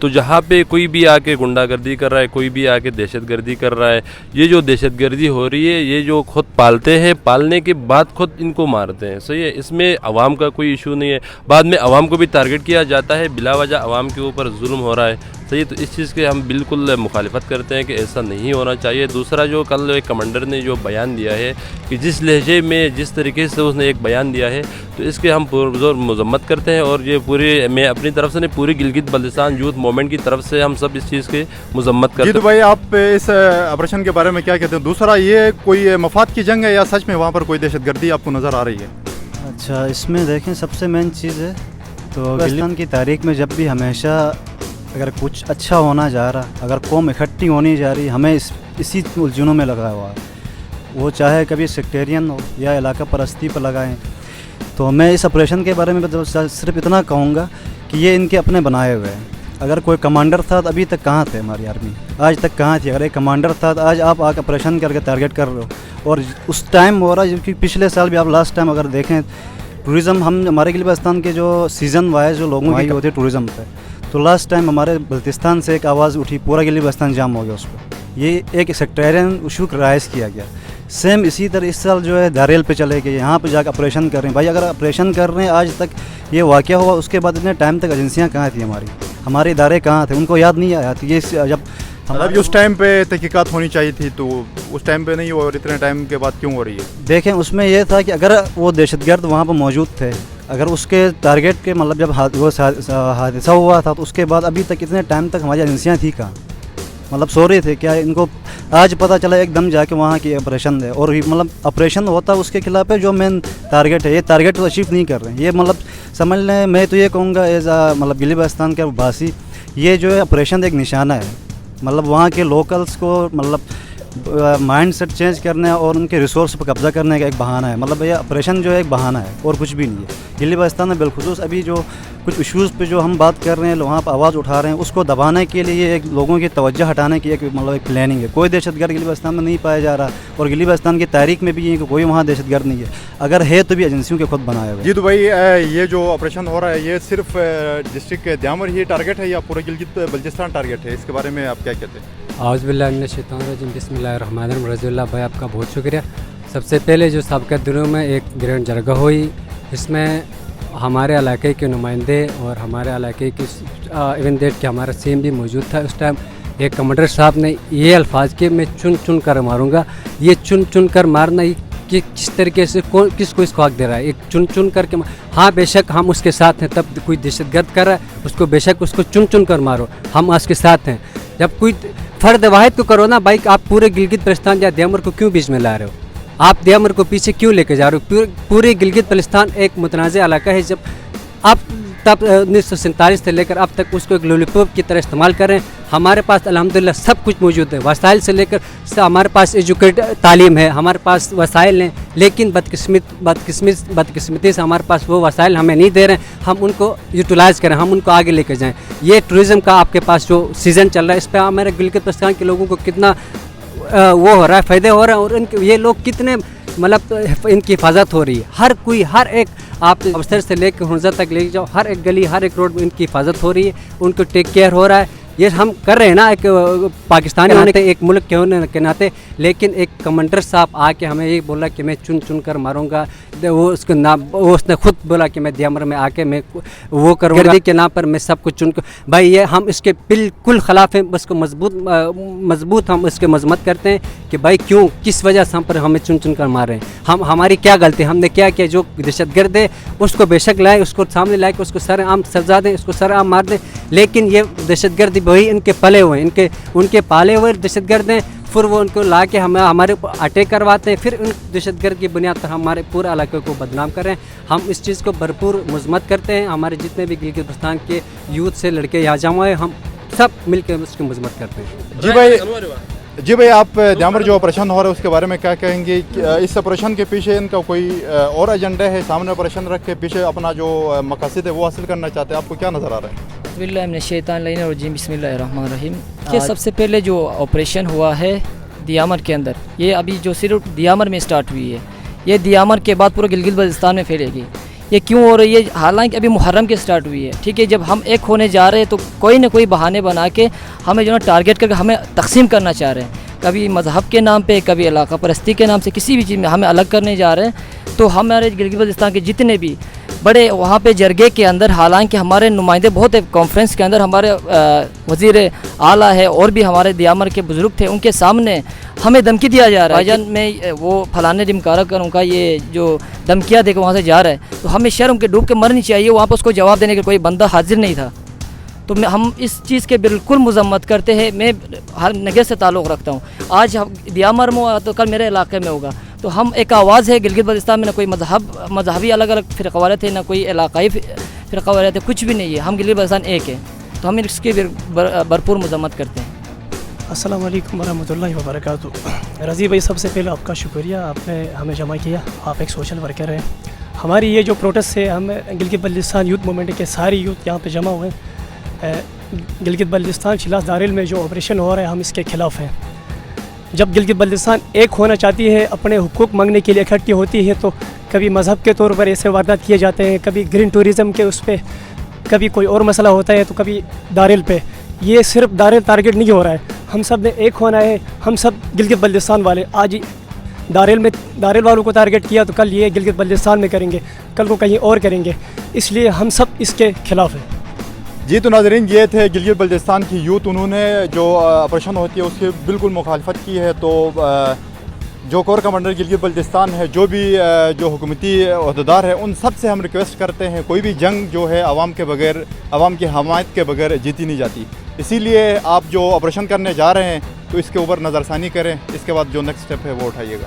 تو جہاں پہ کوئی بھی آ کے غنڈہ گردی کر رہا ہے, کوئی بھی آ کے دہشت گردی کر رہا ہے, یہ جو دہشت گردی ہو رہی ہے یہ جو خود پالتے ہیں, پالنے کے بعد خود ان کو مارتے ہیں. صحیح ہے, اس میں عوام کا کوئی ایشو نہیں ہے, بعد میں عوام کو بھی ٹارگٹ کیا جاتا ہے, بلا وجہ عوام کے اوپر ظلم ہو رہا ہے. صحیح, تو اس چیز کے ہم بالکل مخالفت کرتے ہیں کہ ایسا نہیں ہونا چاہیے. دوسرا جو کل ایک کمانڈر نے جو بیان دیا ہے کہ جس لہجے میں جس طریقے سے اس نے ایک بیان دیا ہے, تو اس کے ہم پرزور مذمت کرتے ہیں. اور یہ پوری, میں اپنی طرف سے نہیں, پوری گلگت بلتستان یوتھ موومنٹ کی طرف سے ہم سب اس چیز کی مذمت کرتے ہیں. جی تو بھائی آپ اس آپریشن کے بارے میں کیا کہتے ہیں؟ دوسرا یہ کوئی مفاد کی جنگ ہے یا سچ میں وہاں پر کوئی دہشت گردی آپ کو نظر آ رہی ہے؟ اچھا, اس میں دیکھیں سب سے مین چیز ہے تو بلوچستان کی تاریخ میں جب بھی ہمیشہ اگر کچھ اچھا ہونا جا رہا, اگر قوم اکٹھی ہونی جا رہی, ہمیں اسی الجھنوں میں لگا ہوا ہے, وہ چاہے کبھی سیکٹیرین ہو یا علاقہ پرستی پر لگائیں. تو میں اس آپریشن کے بارے میں صرف اتنا کہوں گا کہ یہ ان کے اپنے بنائے ہوئے ہیں. اگر کوئی کمانڈر تھا تو ابھی تک کہاں تھے ہماری آرمی, آج تک کہاں تھی؟ اگر ایک کمانڈر تھا تو آج آپ آپریشن کر کے ٹارگیٹ کر رہے ہو. اور اس ٹائم ہو رہا ہے کیونکہ پچھلے سال بھی آپ لاسٹ ٹائم اگر دیکھیں ٹوریزم, ہمارے بلوچستان کے جو سیزن وائز جو لوگوں کی ہوتے ہیں ٹوریزم پہ, تو لاسٹ ٹائم ہمارے بلتستان سے ایک آواز اٹھی, پورا بلتستان جام ہو گیا اس کو. یہ ایک سیکٹیرین ایشو رائز کیا گیا. سیم اسی طرح اس سال جو ہے داریل پہ چلے گئے, یہاں پہ جا کے آپریشن کر رہے ہیں. بھائی اگر آپریشن کر رہے ہیں آج تک یہ واقعہ ہوا, اس کے بعد اتنے ٹائم تک ایجنسیاں کہاں تھیں, ہمارے ادارے کہاں تھے, ان کو یاد نہیں آیا. تو یہ جب اس ٹائم پہ تحقیقات ہونی چاہیے تھی تو اس ٹائم پہ نہیں, اور اتنے ٹائم کے بعد کیوں ہو رہی ہے؟ دیکھیں اس میں یہ تھا کہ اگر وہ دہشت گرد وہاں پہ موجود تھے, اگر اس کے ٹارگیٹ کے مطلب جب وہ حادثہ ہوا تھا تو اس کے بعد ابھی تک اتنے ٹائم تک ہماری ایجنسیاں تھیں کہاں, مطلب سو رہے تھے کیا؟ ان کو آج پتہ چلا ایک دم جا کے وہاں کی آپریشن ہے, اور مطلب آپریشن ہوتا اس کے خلاف ہے جو مین ٹارگیٹ ہے. یہ ٹارگیٹ تو اچیو نہیں کر رہے ہیں. یہ مطلب سمجھ لیں, میں تو یہ کہوں گا ایز مطلب بلوچستان کے باسی, یہ جو ہے آپریشن ایک نشانہ ہے. مطلب وہاں کے لوکلس کو مطلب مائنڈ سیٹ چینج کرنے اور ان کے ریسورس پر قبضہ کرنے کا ایک بہانہ ہے. مطلب یہ آپریشن جو ہے ایک بہانہ ہے اور کچھ بھی نہیں ہے. بلوچستان میں بالخصوص ابھی جو کچھ ایشوز پہ جو ہم بات کر رہے ہیں, وہاں پہ آواز اٹھا رہے ہیں, اس کو دبانے کے لیے ایک لوگوں کی توجہ ہٹانے کی ایک مطلب ایک پلاننگ ہے. کوئی دہشت گرد بلوچستان میں نہیں پایا جا رہا, اور بلوچستان کی تاریخ میں بھی یہ کہ کوئی وہاں دہشت گرد نہیں ہے. اگر ہے تو بھی ایجنسیوں کے خود بنائے ہوئے. جی تو بھائی یہ جو آپریشن ہو رہا ہے یہ صرف ڈسٹرکٹ دیامر ہی ٹارگیٹ ہے یا پورے گلگت بلتستان ٹارگیٹ ہے؟ اس کے بارے میں آپ کیا کہتے ہیں؟ اعوذ باللہ من الشیطان الرجیم, بسم اللہ الرحمن الرحیم. رضی اللہ بھائی آپ کا بہت شکریہ. سب سے پہلے جو سابقہ دنوں میں ایک گرینڈ جرگہ ہوئی, اس میں ہمارے علاقے کے نمائندے اور ہمارے علاقے کی ایون دیٹ کہ ہمارا سیم بھی موجود تھا اس ٹائم. ایک کمانڈر صاحب نے یہ الفاظ کہ میں چن چن کر ماروں گا. یہ چن چن کر مارنا کہ کس طریقے سے کس کو اس کو حق دے رہا ہے, ایک چن چن کر کے. ہاں بے شک ہم اس کے ساتھ ہیں, تب کوئی دہشت گرد کر رہا ہے اس کو بے شک اس کو چن چن کر مارو, ہم اس کے ساتھ ہیں. جب کوئی فرد واحد کو کرو نا بھائی, آپ پورے گلگت بلتستان یا دیامر کو کیوں بیچ میں لا رہے ہو؟ آپ دیامر کو پیچھے کیوں لے کے جا رہے ہو؟ پورے گلگت بلتستان ایک متنازع علاقہ ہے. جب آپ تب 1947 سے لے کر اب تک اس کو ایک لولی پاپ کی طرح استعمال کر رہے ہیں. ہمارے پاس الحمدللہ سب کچھ موجود ہے, وسائل سے لے کر ہمارے پاس ایجوکیٹ تعلیم ہے, ہمارے پاس وسائل ہیں, لیکن بدقسمتی سے ہمارے پاس وہ وسائل ہمیں نہیں دے رہے ہیں. ہم ان کو یوٹیلائز کریں, ہم ان کو آگے لے کے جائیں. یہ ٹورزم کا آپ کے پاس جو سیزن چل رہا ہے, اس پہ ہمارے گلگت بلتستان کے لوگوں کو کتنا وہ ہو رہا ہے, فائدے ہو رہے ہیں, اور یہ لوگ کتنے مطلب ان کی حفاظت ہو رہی ہے. ہر کوئی, ہر ایک, آپ افسر سے لے کے حنزہ تک لے جاؤ, ہر ایک گلی ہر ایک روڈ میں ان کی حفاظت ہو رہی ہے, ان کو ٹیک کیئر ہو رہا ہے. یہ ہم کر رہے ہیں نا ایک پاکستانی ہونے کے, ایک ملک کے ہونے کے ناطے. لیکن ایک کمانڈر صاحب آ کے ہمیں یہ بولا کہ میں چن چن کر ماروں گا. وہ اس کو نام, وہ اس نے خود بولا کہ میں دیامر میں آ کے میں وہ کروں گا کے نام پر میں سب کچھ چن کر. بھائی یہ ہم اس کے بالکل خلاف ہیں, بس کو مضبوط ہم اس کے مذمت کرتے ہیں کہ بھائی کیوں, کس وجہ سے ہم پر ہمیں چن چن کر مار رہے ہیں. ہماری کیا غلطی, ہم نے کیا جو دہشت گرد ہے اس کو بے شک لائے, اس کو سامنے لائے کہ اس کو سر عام سزا دیں, اس کو سر عام مار دیں. لیکن یہ دہشت گرد وہی ان کے پلے ہوئے ہیں, ان کے پالے ہوئے دہشت گرد ہیں. پھر وہ ان کو لا کے ہمارے اٹیک کرواتے ہیں, پھر ان دہشت گرد کی بنیاد پر ہمارے پورے علاقے کو بدنام کر رہے ہیں. ہم اس چیز کو بھرپور مذمت کرتے ہیں. ہمارے جتنے بھی گلگت بلتستان کے یوتھ سے لڑکے یہاں جمع ہوئے, ہم سب مل کے اس کی مذمت کرتے ہیں. جی بھائی آپ دیامر جو آپریشن ہو رہا ہے اس کے بارے میں کیا کہیں گے؟ اس آپریشن کے پیچھے ان کا کوئی اور ایجنڈا ہے؟ سامنے آپریشن رکھ کے پیچھے اپنا جو مقاصد ہے وہ حاصل کرنا چاہتے ہیں, آپ کو کیا نظر آ رہا ہے؟ بسم اللہ من الشیطان الرجیم, بسم اللہ الرحمن الرحیم. کہ سب سے پہلے جو آپریشن ہوا ہے دیامر کے اندر, یہ ابھی جو صرف دیامر میں سٹارٹ ہوئی ہے, یہ دیامر کے بعد پورے گلگت بلتستان میں پھیلے گی. یہ کیوں ہو رہی ہے؟ حالانکہ ابھی محرم کے سٹارٹ ہوئی ہے، ٹھیک ہے، جب ہم ایک ہونے جا رہے ہیں تو کوئی نہ کوئی بہانے بنا کے ہمیں جو ہے ٹارگیٹ کر کے ہمیں تقسیم کرنا چاہ رہے ہیں، کبھی مذہب کے نام پہ، کبھی علاقہ پرستی کے نام سے، کسی بھی چیز میں ہمیں الگ کرنے جا رہے ہیں۔ تو ہمارے گلگت بلتستان کے جتنے بھی بڑے وہاں پہ جرگے کے اندر، حالانکہ ہمارے نمائندے بہت کانفرنس کے اندر ہمارے وزیر اعلیٰ ہے اور بھی ہمارے دیامر کے بزرگ تھے، ان کے سامنے ہمیں دھمکی دیا جا رہا ہے، بھائی جان میں وہ فلانے ڈمکارہ کر ان کا یہ جو دھمکیاں دے کے وہاں سے جا رہا ہے، تو ہمیں شرم کے ڈوب کے مرنی چاہیے، وہاں پہ اس کو جواب دینے کے کوئی بندہ حاضر نہیں تھا۔ تو ہم اس چیز کے بالکل مذمت کرتے ہیں۔ میں ہر نگر سے تعلق رکھتا ہوں، آج دیامر میں ہوا تو کل میرے علاقے میں ہوگا، تو ہم ایک آواز ہے گلگت بلتستان میں، نہ کوئی مذہبی الگ الگ فرقواریت ہے، نہ کوئی علاقائی فرقواریت ہے، کچھ بھی نہیں ہے، ہم گلگت بلتستان ایک ہے، تو ہم اس کی بھرپور مذمت کرتے ہیں۔ السلام علیکم ورحمۃ اللہ وبرکاتہ۔ رضی بھائی، سب سے پہلے آپ کا شکریہ، آپ نے ہمیں جمع کیا، آپ ایک سوشل ورکر ہیں۔ ہماری یہ جو پروٹیسٹ ہے، ہم گلگت بلتستان یوتھ موومنٹ کے ساری یوتھ یہاں پہ جمع ہوئے ہیں۔ گلگت بلتستان شیلاس دارل میں جو آپریشن ہو رہا ہے، ہم اس کے خلاف ہیں۔ جب گلگت بلتستان ایک ہونا چاہتی ہے، اپنے حقوق مانگنے کے لیے اکٹھی ہوتی ہے، تو کبھی مذہب کے طور پر ایسے واردات کیے جاتے ہیں، کبھی گرین ٹوریزم کے اس پہ، کبھی کوئی اور مسئلہ ہوتا ہے، تو کبھی دارل پہ۔ یہ صرف دارل ٹارگٹ نہیں ہو رہا ہے، ہم سب نے ایک ہونا ہے، ہم سب گلگت بلتستان والے۔ آج دارل والوں کو ٹارگٹ کیا، تو کل یہ گلگت بلتستان میں کریں گے، کل کو کہیں اور کریں گے، اس لیے ہم سب اس کے خلاف ہیں۔ جی تو ناظرین، یہ تھے گلگت بلتستان کی یوتھ، انہوں نے جو آپریشن ہوتی ہے اس کی بالکل مخالفت کی ہے۔ تو جو کور کمانڈر گلگت بلتستان ہے، جو بھی جو حکومتی عہدیدار ہے، ان سب سے ہم ریکویسٹ کرتے ہیں، کوئی بھی جنگ جو ہے عوام کے بغیر، عوام کی حمایت کے بغیر جیتی نہیں جاتی۔ اسی لیے آپ جو آپریشن کرنے جا رہے ہیں تو اس کے اوپر نظر ثانی کریں، اس کے بعد جو نیکسٹ اسٹیپ ہے وہ اٹھائیے گا۔